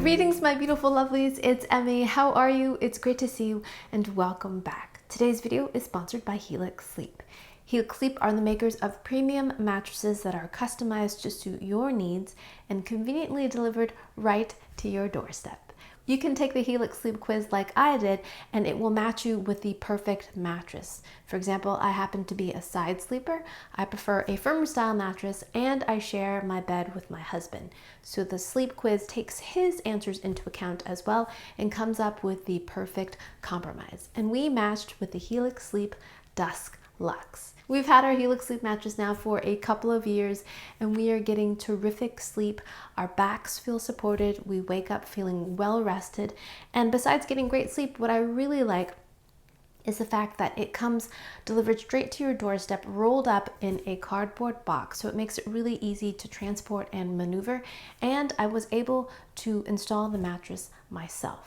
Greetings, my beautiful lovelies. It's Emmy. How are you? It's great to see you and welcome back. Today's video is sponsored by Helix Sleep. Helix Sleep are the makers of premium mattresses that are customized to suit your needs and conveniently delivered right to your doorstep. You can take the Helix Sleep quiz like I did, and it will match you with the perfect mattress. For example, I happen to be a side sleeper. I prefer a firmer style mattress, and I share my bed with my husband. So the sleep quiz takes his answers into account as well and comes up with the perfect compromise. And we matched with the Helix Sleep Dusk Luxe. We've had our Helix Sleep mattress now for a couple of years and we are getting terrific sleep. Our backs feel supported, we wake up feeling well rested, and besides getting great sleep, what I really like is the fact that it comes delivered straight to your doorstep, rolled up in a cardboard box, so it makes it really easy to transport and maneuver, and I was able to install the mattress myself.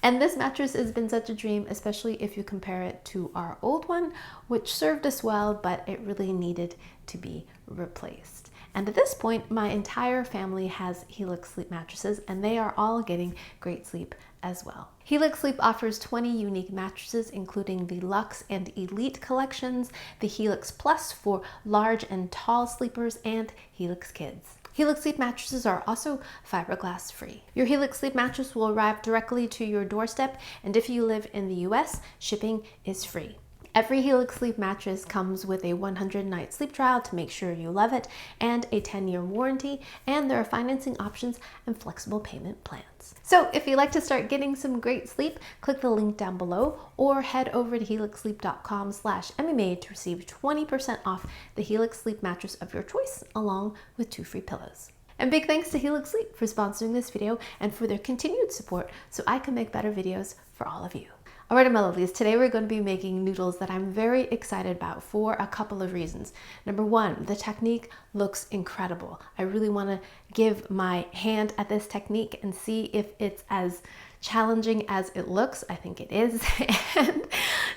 And this mattress has been such a dream, especially if you compare it to our old one, which served us well, but it really needed to be replaced. And at this point, my entire family has Helix Sleep mattresses, and they are all getting great sleep as well. Helix Sleep offers 20 unique mattresses, including the Luxe and Elite collections, the Helix Plus for large and tall sleepers, and Helix Kids. Helix Sleep mattresses are also fiberglass free. Your Helix Sleep mattress will arrive directly to your doorstep, and if you live in the US, shipping is free. Every Helix Sleep mattress comes with a 100-night sleep trial to make sure you love it, and a 10-year warranty, and there are financing options and flexible payment plans. So if you'd like to start getting some great sleep, click the link down below or head over to helixsleep.com/emmymade to receive 20% off the Helix Sleep mattress of your choice, along with 2 free pillows. And big thanks to Helix Sleep for sponsoring this video and for their continued support so I can make better videos for all of you. Alright, my lovelies, today we're going to be making noodles that I'm very excited about for a couple of reasons. Number one, the technique looks incredible. I really want to give my hand at this technique and see if it's as challenging as it looks. I think it is. And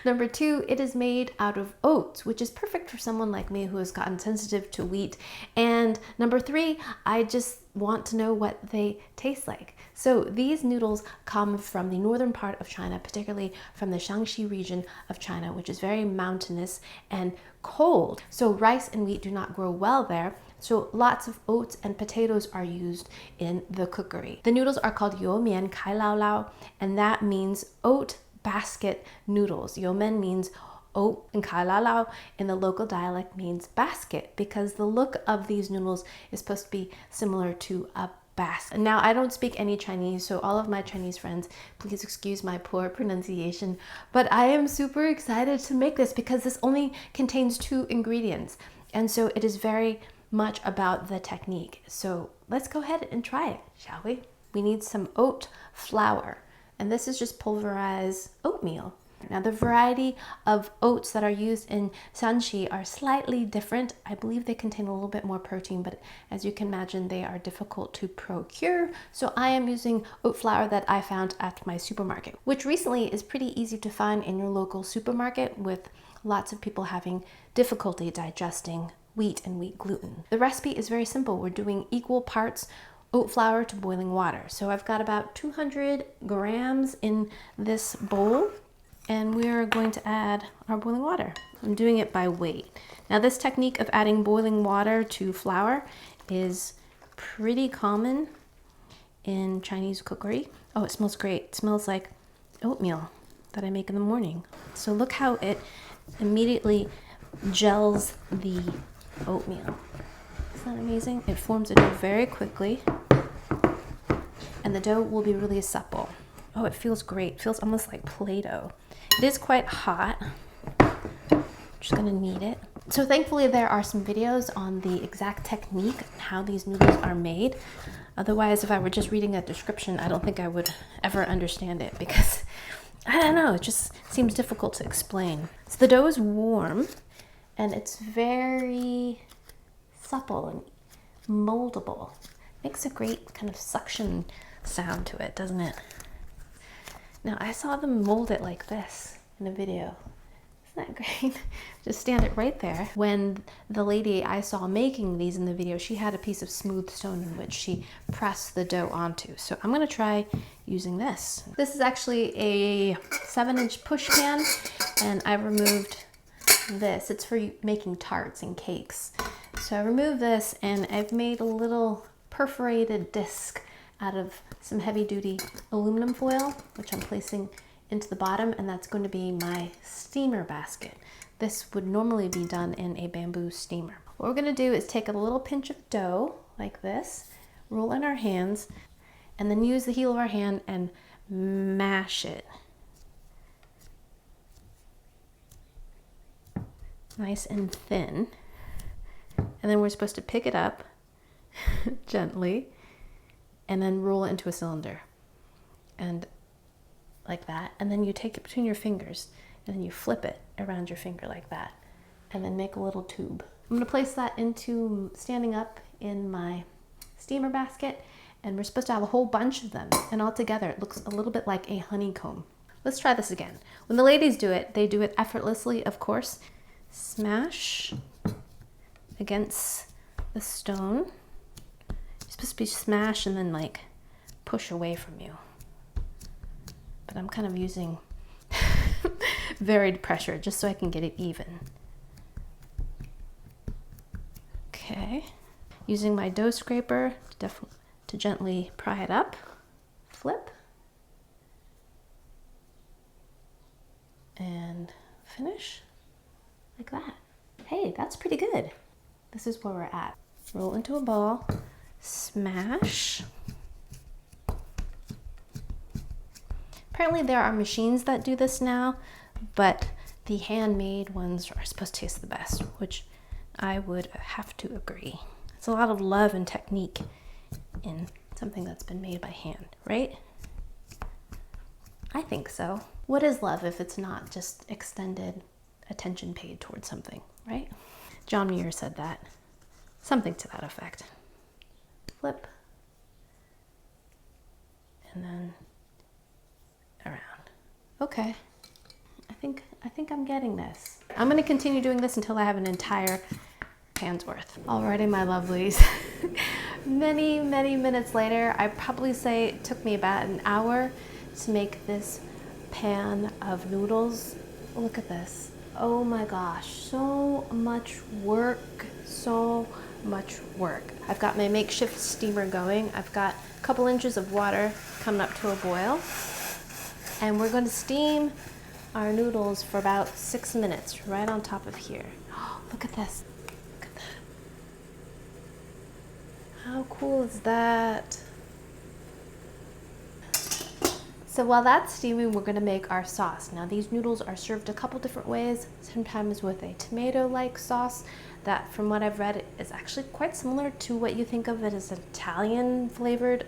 number two, it is made out of oats, which is perfect for someone like me who has gotten sensitive to wheat. And number three, I just want to know what they taste like. So these noodles come from the northern part of China, particularly from the Shanxi region of China, which is very mountainous and cold. So rice and wheat do not grow well there. So lots of oats and potatoes are used in the cookery. The noodles are called Youmian Kalaolao, and that means oat basket noodles. Youmian means oat, and Kalaolao in the local dialect means basket, because the look of these noodles is supposed to be similar to a basket. Now, I don't speak any Chinese, so all of my Chinese friends, please excuse my poor pronunciation, but I am super excited to make this because this only contains 2 ingredients, and so it is very much about the technique. So let's go ahead and try it, shall we? We need some oat flour, and this is just pulverized oatmeal. Now, the variety of oats that are used in Shanxi are slightly different. I believe they contain a little bit more protein, but as you can imagine, they are difficult to procure. So I am using oat flour that I found at my supermarket, which recently is pretty easy to find in your local supermarket, with lots of people having difficulty digesting wheat and wheat gluten. The recipe is very simple. We're doing equal parts oat flour to boiling water. So I've got about 200 grams in this bowl, and we're going to add our boiling water. I'm doing it by weight. Now, this technique of adding boiling water to flour is pretty common in Chinese cookery. Oh, it smells great. It smells like oatmeal that I make in the morning. So look how it immediately gels the oatmeal. Isn't that amazing? It forms a dough very quickly, and the dough will be really supple. Oh, it feels great. It feels almost like Play-Doh. It is quite hot. Just gonna knead it. So thankfully there are some videos on the exact technique and how these noodles are made. Otherwise, if I were just reading a description, I don't think I would ever understand it, because I don't know, it just seems difficult to explain. So the dough is warm and it's very supple and moldable. Makes a great kind of suction sound to it, doesn't it? Now, I saw them mold it like this in a video. Isn't that great? Just stand it right there. When the lady I saw making these in the video, she had a piece of smooth stone in which she pressed the dough onto. So I'm gonna try using this. This is actually a 7-inch push pan, and I removed this. It's for making tarts and cakes. So I removed this, and I've made a little perforated disc out of some heavy duty aluminum foil, which I'm placing into the bottom, and that's going to be my steamer basket. This would normally be done in a bamboo steamer. What we're gonna do is take a little pinch of dough like this, roll in our hands, and then use the heel of our hand and mash it. Nice and thin. And then we're supposed to pick it up gently and then roll it into a cylinder. And like that, and then you take it between your fingers and then you flip it around your finger like that, and then make a little tube. I'm gonna place that into standing up in my steamer basket, and we're supposed to have a whole bunch of them, and all together it looks a little bit like a honeycomb. Let's try this again. When the ladies do it, they do it effortlessly, of course. Smash against the stone. It's supposed to be smash and then like push away from you. But I'm kind of using varied pressure just so I can get it even. Okay, using my dough scraper to gently pry it up, flip, and finish like that. Hey, that's pretty good. This is where we're at. Roll into a ball, smash. Apparently there are machines that do this now, but the handmade ones are supposed to taste the best, which I would have to agree. It's a lot of love and technique in something that's been made by hand, right? I think so. What is love if it's not just extended attention paid towards something, right? John Muir said that. Something to that effect. Flip. And then around. Okay, I think I'm getting this. I'm gonna continue doing this until I have an entire pan's worth. Alrighty, my lovelies. many minutes later, I'd probably say it took me about an hour to make this pan of noodles. Look at this. Oh my gosh, so much work, so much work. I've got my makeshift steamer going. I've got a couple inches of water coming up to a boil. And we're going to steam our noodles for about 6 minutes right on top of here. Oh, look at this. Look at that. How cool is that? So while that's steaming, we're going to make our sauce. Now these noodles are served a couple different ways, sometimes with a tomato-like sauce that, from what I've read, is actually quite similar to what you think of it as an Italian flavored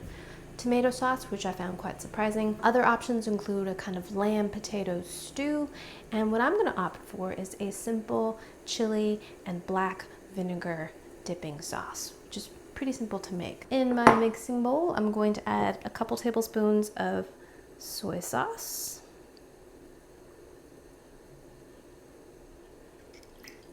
tomato sauce, which I found quite surprising. Other options include a kind of lamb potato stew, and what I'm going to opt for is a simple chili and black vinegar dipping sauce, which is pretty simple to make. In my mixing bowl, I'm going to add a couple tablespoons of soy sauce.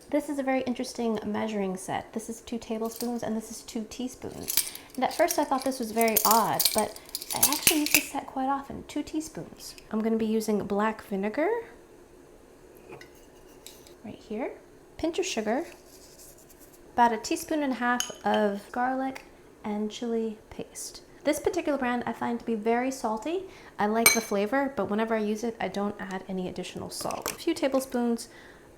This is a very interesting measuring set. This is 2 tablespoons and this is 2 teaspoons. And at first I thought this was very odd, but I actually use this set quite often, 2 teaspoons. I'm going to be using black vinegar right here, pinch of sugar, about 1.5 teaspoons of garlic and chili paste. This particular brand I find to be very salty. I like the flavor, but whenever I use it, I don't add any additional salt. A few tablespoons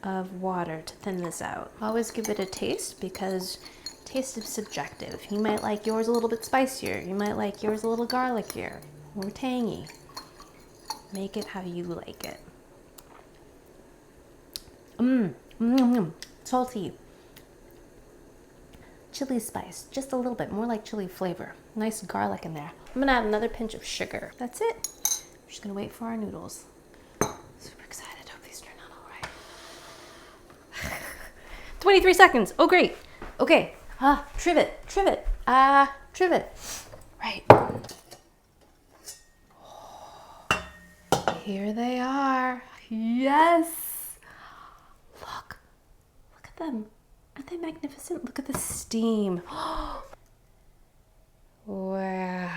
of water to thin this out. Always give it a taste because taste is subjective. You might like yours a little bit spicier. You might like yours a little garlickier or tangy. Make it how you like it. Salty. Chili spice, just a little bit, more like chili flavor. Nice garlic in there. I'm gonna add another pinch of sugar. That's it. I'm just gonna wait for our noodles. Super excited, hope these turn out all right. 23 seconds, oh great. Okay, trivet. Right. Here they are. Yes. at them. Aren't they magnificent? Look at the steam. Wow.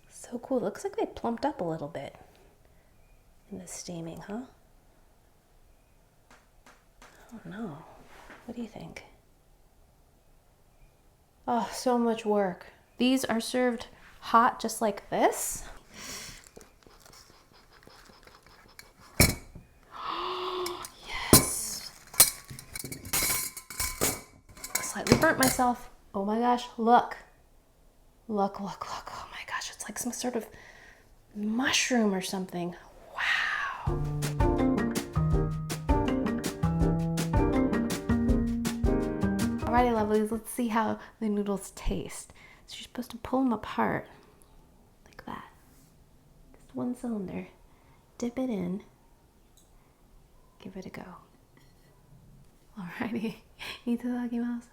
So cool. Looks like they plumped up a little bit in the steaming, huh? Oh no. What do you think? Oh, so much work. These are served hot just like this. Yes. Slightly burnt myself. Oh my gosh, look. Look, look, look. Oh my gosh, it's like some sort of mushroom or something. Wow. Alrighty, lovelies, let's see how the noodles taste. So you're supposed to pull them apart like that. Just one cylinder. Dip it in. Give it a go. Alrighty. Itadakimasu.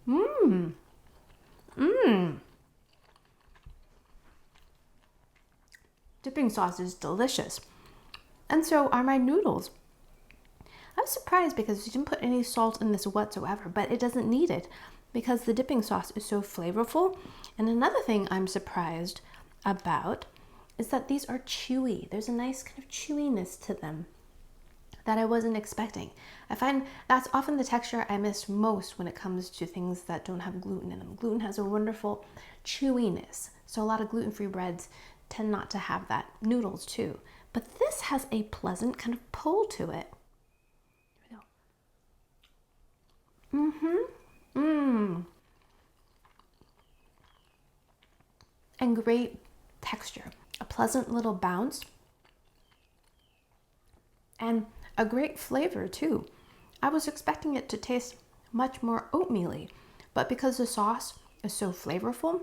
Mmm. Mmm. Dipping sauce is delicious. And so are my noodles. I was surprised because you didn't put any salt in this whatsoever, but it doesn't need it because the dipping sauce is so flavorful. And another thing I'm surprised about is that these are chewy. There's a nice kind of chewiness to them that I wasn't expecting. I find that's often the texture I miss most when it comes to things that don't have gluten in them. Gluten has a wonderful chewiness. So a lot of gluten-free breads tend not to have that. Noodles too. But this has a pleasant kind of pull to it. And great texture, a pleasant little bounce, and a great flavor too. I was expecting it to taste much more oatmeal-y, but because the sauce is so flavorful,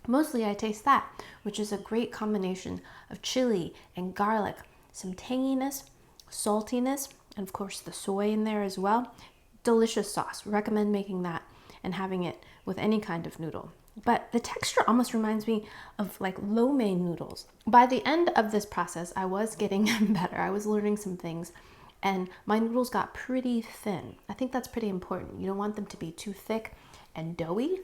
mostly I taste that, which is a great combination of chili and garlic, some tanginess, saltiness, and of course the soy in there as well. Delicious sauce. Recommend making that and having it with any kind of noodle. But the texture almost reminds me of like lo mein noodles. By the end of this process, I was getting better. I was learning some things and my noodles got pretty thin. I think that's pretty important. You don't want them to be too thick and doughy.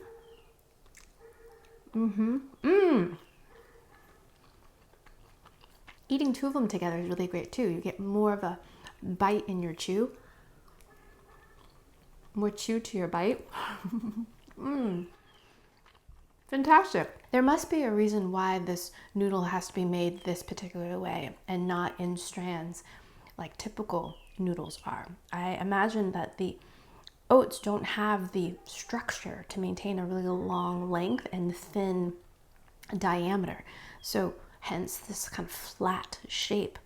Eating two of them together is really great too. You get more of a bite in your chew. More chew to your bite. Fantastic. There must be a reason why this noodle has to be made this particular way and not in strands like typical noodles are. I imagine that the oats don't have the structure to maintain a really long length and thin diameter. So hence this kind of flat shape,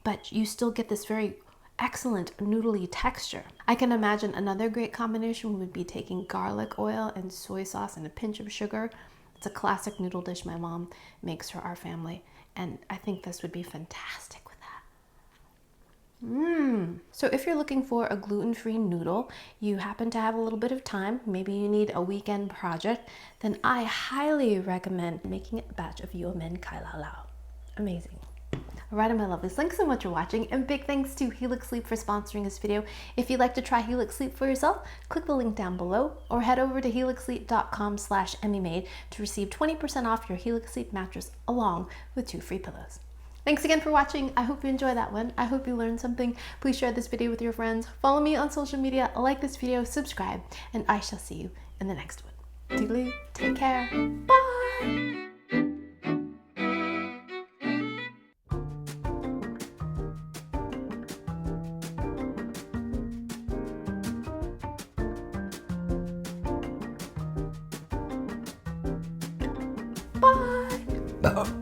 but you still get this very excellent noodly texture. I can imagine another great combination would be taking garlic oil and soy sauce and a pinch of sugar. It's a classic noodle dish my mom makes for our family, and I think this would be fantastic with that. So if you're looking for a gluten-free noodle, you happen to have a little bit of time, maybe you need a weekend project, then I highly recommend making a batch of Youmian Kalaolao. Amazing. Alright, my lovelies, thanks so much for watching, and big thanks to Helix Sleep for sponsoring this video. If you'd like to try Helix Sleep for yourself, click the link down below or head over to helixsleep.com/emmymade to receive 20% off your Helix Sleep mattress along with 2 free pillows. Thanks again for watching. I hope you enjoyed that one. I hope you learned something. Please share this video with your friends. Follow me on social media, like this video, subscribe, and I shall see you in the next one. Toodaloo, take care, bye! Bye.